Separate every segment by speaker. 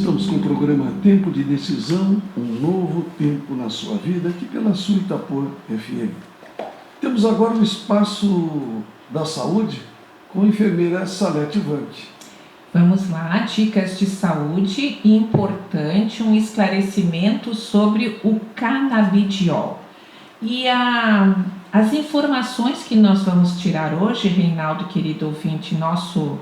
Speaker 1: Estamos com o programa Tempo de Decisão, um novo tempo na sua vida, aqui pela sua Itapor FM. Temos agora o espaço da saúde com a enfermeira Salete Vanck.
Speaker 2: Vamos lá, dicas de saúde importante, um esclarecimento sobre o canabidiol. E as informações que nós vamos tirar hoje, Reinaldo, querido ouvinte, nosso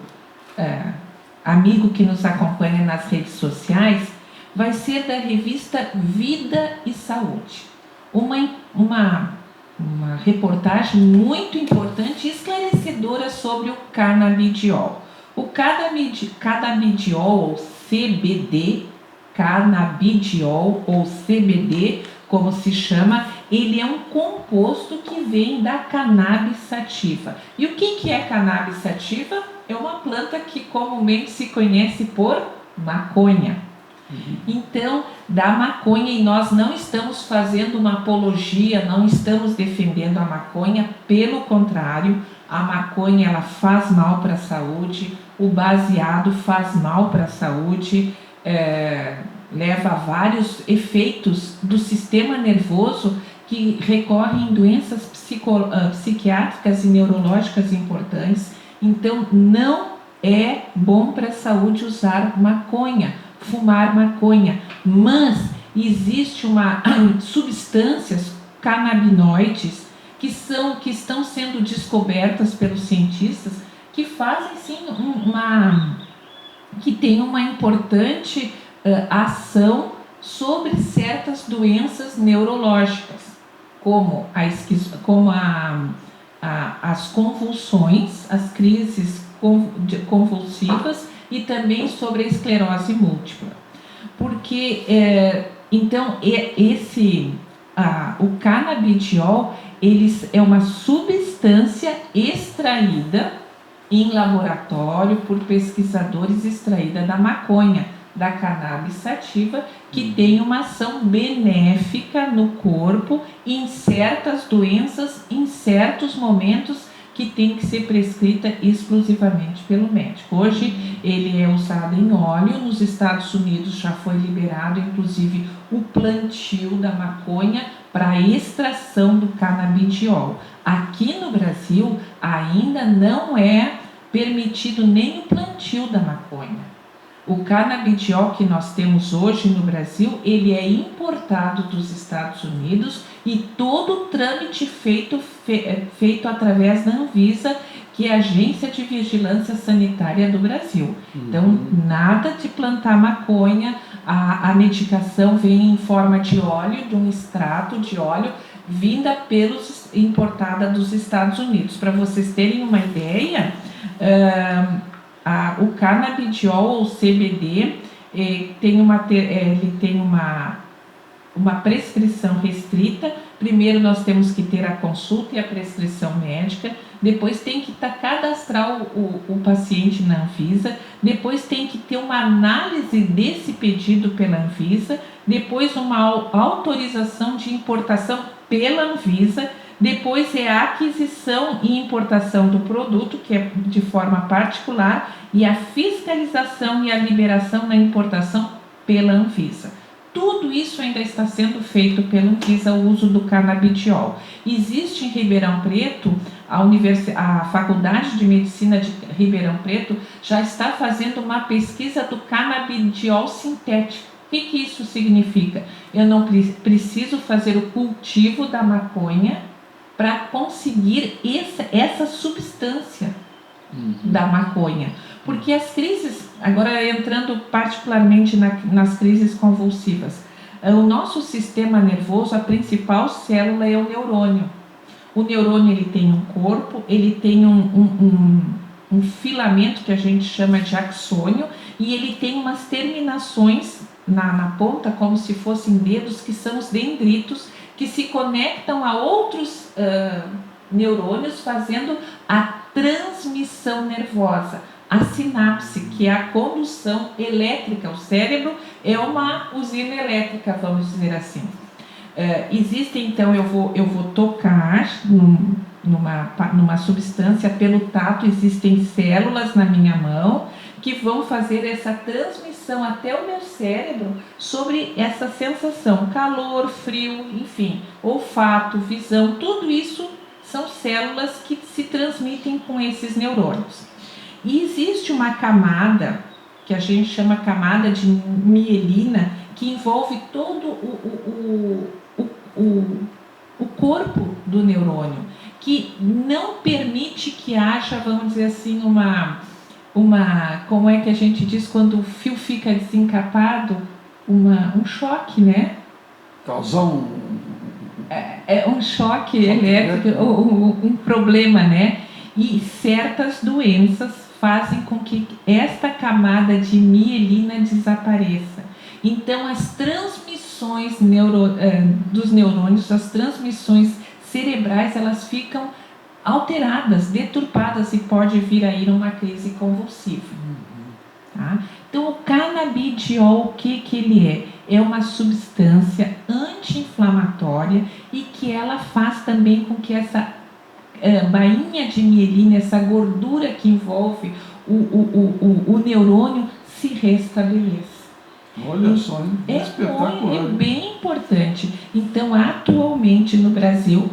Speaker 2: amigo que nos acompanha nas redes sociais, vai ser da revista Vida e Saúde. Uma reportagem muito importante e esclarecedora sobre o canabidiol. O canabidiol ou CBD, como se chama, ele é um composto que vem da cannabis sativa. E o que é cannabis sativa? É uma planta que comumente se conhece por maconha. Então, da maconha, e nós não estamos fazendo uma apologia, não estamos defendendo a maconha, pelo contrário, a maconha ela faz mal para a saúde, o baseado faz mal para a saúde, leva a vários efeitos do sistema nervoso que recorrem em doenças psiquiátricas e neurológicas importantes. Então, não é bom para a saúde usar maconha, fumar maconha, mas existe substâncias canabinoides que estão sendo descobertas pelos cientistas que fazem sim que tem uma importante ação sobre certas doenças neurológicas, como as convulsões, as crises convulsivas e também sobre a esclerose múltipla. Porque, o canabidiol é uma substância extraída em laboratório por pesquisadores, extraída da maconha, da cannabis sativa, que tem uma ação benéfica no corpo em certas doenças, em certos momentos que tem que ser prescrita exclusivamente pelo médico. Hoje ele é usado em óleo, nos Estados Unidos já foi liberado inclusive o plantio da maconha para extração do canabidiol. Aqui no Brasil ainda não é permitido nem o plantio da maconha. O canabidiol que nós temos hoje no Brasil, ele é importado dos Estados Unidos e todo o trâmite feito através da Anvisa, que é a Agência de Vigilância Sanitária do Brasil. Então, nada de plantar maconha, a medicação vem em forma de óleo, de um extrato de óleo, importada dos Estados Unidos. Para vocês terem uma ideia, o canabidiol ou CBD ele tem uma prescrição restrita. Primeiro nós temos que ter a consulta e a prescrição médica, depois tem que cadastrar o paciente na Anvisa, depois tem que ter uma análise desse pedido pela Anvisa, depois uma autorização de importação pela Anvisa, depois é a aquisição e importação do produto, que é de forma particular, e a fiscalização e a liberação na importação pela Anvisa. Tudo isso ainda está sendo feito pela Anvisa, o uso do canabidiol. Existe em Ribeirão Preto, a Faculdade de Medicina de Ribeirão Preto já está fazendo uma pesquisa do canabidiol sintético. O que isso significa? Eu não preciso fazer o cultivo da maconha para conseguir essa substância da maconha. Porque as crises, agora entrando particularmente nas crises convulsivas, o nosso sistema nervoso, a principal célula é o neurônio. O neurônio ele tem um corpo, ele tem um filamento que a gente chama de axônio, e ele tem umas terminações na ponta, como se fossem dedos, que são os dendritos, que se conectam a outros neurônios, fazendo a transmissão nervosa, a sinapse, que é a condução elétrica. O cérebro é uma usina elétrica, vamos dizer assim. Existe, então, eu vou tocar numa substância pelo tato, existem células na minha mão que vão fazer essa transmissão até o meu cérebro sobre essa sensação, calor, frio, enfim, olfato, visão, tudo isso são células que se transmitem com esses neurônios. E existe uma camada, que a gente chama camada de mielina, que envolve todo o corpo do neurônio, que não permite que haja, vamos dizer assim, como é que a gente diz quando o fio fica desencapado? Um choque, né?
Speaker 1: Causar
Speaker 2: um choque elétrico, um problema, né? E certas doenças fazem com que esta camada de mielina desapareça. Então, as transmissões dos neurônios, as transmissões cerebrais, elas ficam alteradas, deturpadas e pode vir a ir uma crise convulsiva. Tá? Então, o canabidiol, o que ele é? É uma substância anti-inflamatória e que ela faz também com que essa bainha de mielina, essa gordura que envolve o neurônio, se restabeleça.
Speaker 1: Olha só, hein?
Speaker 2: É bem importante. Então, atualmente no Brasil,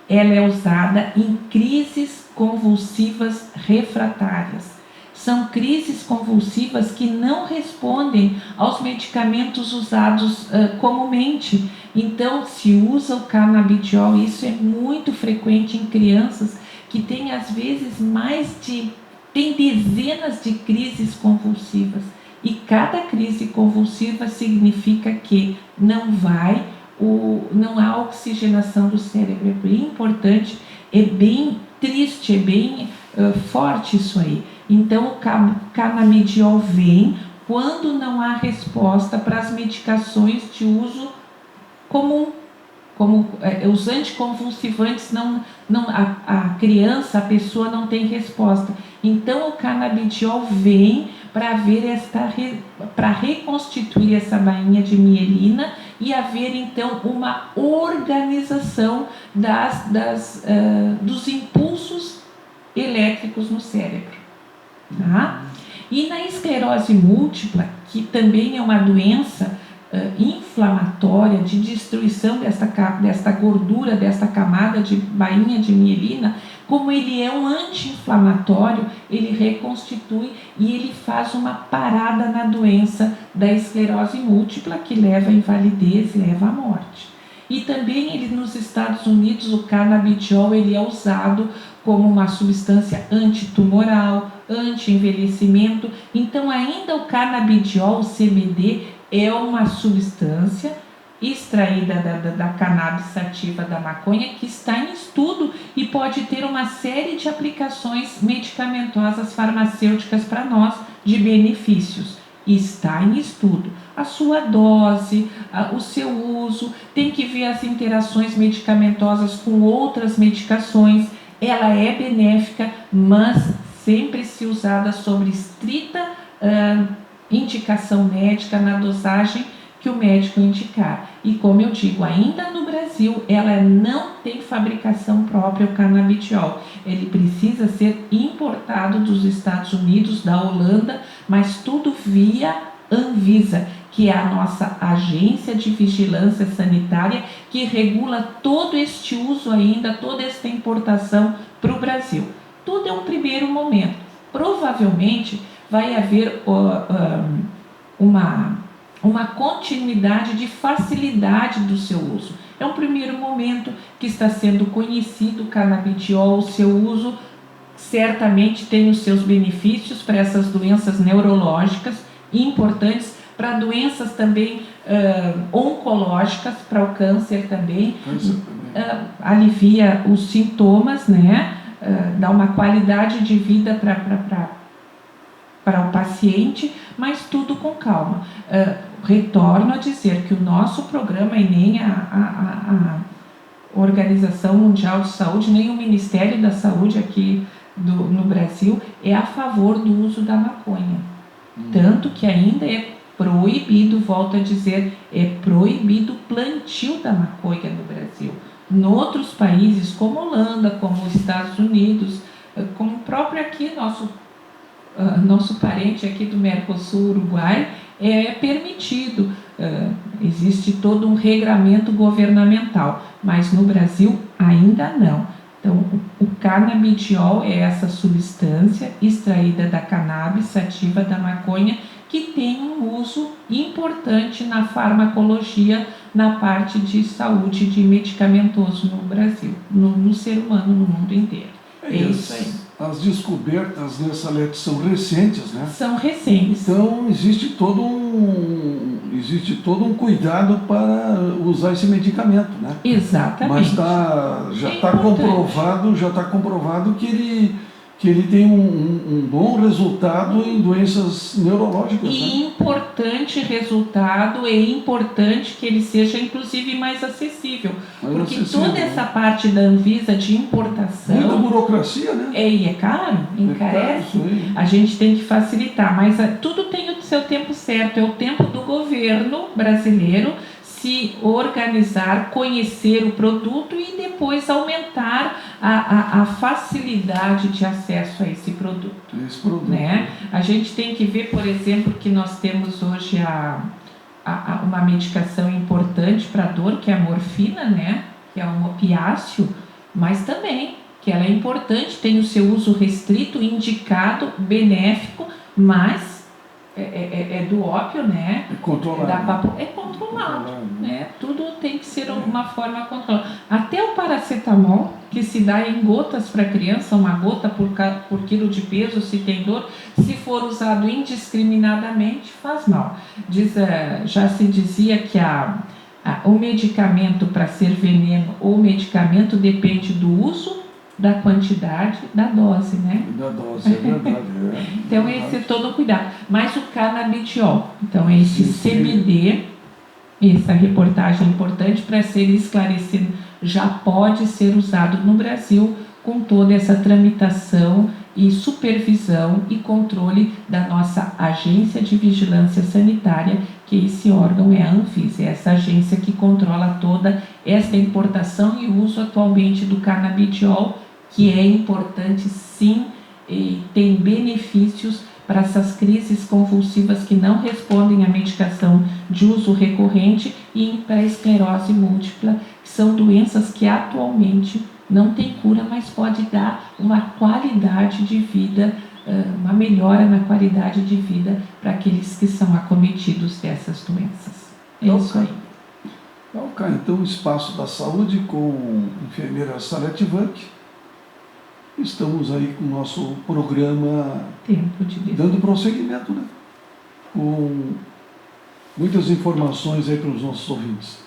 Speaker 2: ela é usada em crises convulsivas refratárias. São crises convulsivas que não respondem aos medicamentos usados comumente. Então, se usa o canabidiol, isso é muito frequente em crianças que têm, às vezes, tem dezenas de crises convulsivas. E cada crise convulsiva significa que não há oxigenação do cérebro. É bem importante, é bem triste, é bem forte isso aí. Então, o canabidiol vem quando não há resposta para as medicações de uso comum, como os anticonvulsivantes, a criança, a pessoa não tem resposta. Então, o canabidiol vem para reconstituir essa bainha de mielina e haver, então, uma organização dos impulsos elétricos no cérebro. Tá? E na esclerose múltipla, que também é uma doença inflamatória, de destruição desta gordura, desta camada de bainha de mielina, como ele é um anti-inflamatório, ele reconstitui e ele faz uma parada na doença da esclerose múltipla, que leva à invalidez, leva à morte. E também nos Estados Unidos, o canabidiol ele é usado como uma substância antitumoral, anti-envelhecimento. Então, ainda o canabidiol, o CBD, é uma substância extraída da cannabis sativa da maconha que está em estudo e pode ter uma série de aplicações medicamentosas farmacêuticas para nós de benefícios. Está em estudo. A sua dose, o seu uso, tem que ver as interações medicamentosas com outras medicações. Ela é benéfica, mas sempre se usada sobre estrita indicação médica, na dosagem que o médico indicar. E como eu digo, ainda no Brasil, ela não tem fabricação própria, o canabidiol. Ele precisa ser importado dos Estados Unidos, da Holanda, mas tudo via Anvisa, que é a nossa agência de vigilância sanitária, que regula todo este uso ainda, toda esta importação para o Brasil. Tudo é um primeiro momento. Provavelmente vai haver uma continuidade de facilidade do seu uso. É um primeiro momento que está sendo conhecido o canabidiol, o seu uso certamente tem os seus benefícios para essas doenças neurológicas importantes, para doenças também oncológicas, para o câncer também, alivia os sintomas, né? Dá uma qualidade de vida para o paciente, mas tudo com calma. Retorno a dizer que o nosso programa, e nem a Organização Mundial de Saúde, nem o Ministério da Saúde aqui no Brasil, é a favor do uso da maconha. Tanto que ainda é proibido, volto a dizer, é proibido o plantio da maconha no Brasil. Em outros países, como Holanda, como os Estados Unidos, como o próprio aqui, nosso nosso parente aqui do Mercosul, Uruguai, é permitido. Existe todo um regramento governamental, mas no Brasil ainda não. Então, o canabidiol é essa substância extraída da cannabis sativa da maconha que tem um uso importante na farmacologia, na parte de saúde de medicamentoso no Brasil, no ser humano, no mundo inteiro. É isso aí.
Speaker 1: As descobertas nessa lei são recentes, né?
Speaker 2: São recentes.
Speaker 1: Então existe todo um cuidado para usar esse medicamento, né?
Speaker 2: Exatamente.
Speaker 1: Mas já está comprovado que ele tem um bom resultado em doenças neurológicas.
Speaker 2: E
Speaker 1: né?
Speaker 2: importante resultado, é importante que ele seja inclusive mais acessível. Porque toda essa parte da Anvisa de importação...
Speaker 1: Muita burocracia, né?
Speaker 2: E é caro, encarece. A gente tem que facilitar, mas tudo tem o seu tempo certo. É o tempo do governo brasileiro se organizar, conhecer o produto e depois aumentar a facilidade de acesso a esse produto. Né? A gente tem que ver, por exemplo, que nós temos hoje uma medicação importante para dor, que é a morfina, né? Que é um opiáceo, mas também que ela é importante, tem o seu uso restrito, indicado, benéfico, mas é do ópio, né?
Speaker 1: É controlado.
Speaker 2: É controlado, né? Tudo tem que ser uma forma controlada. Até o paracetamol, que se dá em gotas para criança, uma gota por quilo de peso, se tem dor, se for usado indiscriminadamente, faz mal. Já se dizia que o medicamento, para ser veneno ou medicamento, depende do uso, da quantidade, da dose, né?
Speaker 1: Da dose, é verdade.
Speaker 2: Então, esse é todo o cuidado. Mas o canabidiol, então, é esse CBD, essa reportagem importante para ser esclarecido, já pode ser usado no Brasil com toda essa tramitação e supervisão e controle da nossa Agência de Vigilância Sanitária, que esse órgão é a Anvisa, é essa agência que controla toda esta importação e uso atualmente do canabidiol, que é importante sim, e tem benefícios para essas crises convulsivas que não respondem à medicação de uso recorrente e para a esclerose múltipla, que são doenças que atualmente não tem cura, mas pode dar uma qualidade de vida, uma melhora na qualidade de vida para aqueles que são acometidos dessas doenças. É isso aí.
Speaker 1: Então, o Espaço da Saúde com a enfermeira Salete Vanck. Estamos aí com o nosso programa dando prosseguimento, né? Com muitas informações aí para os nossos ouvintes.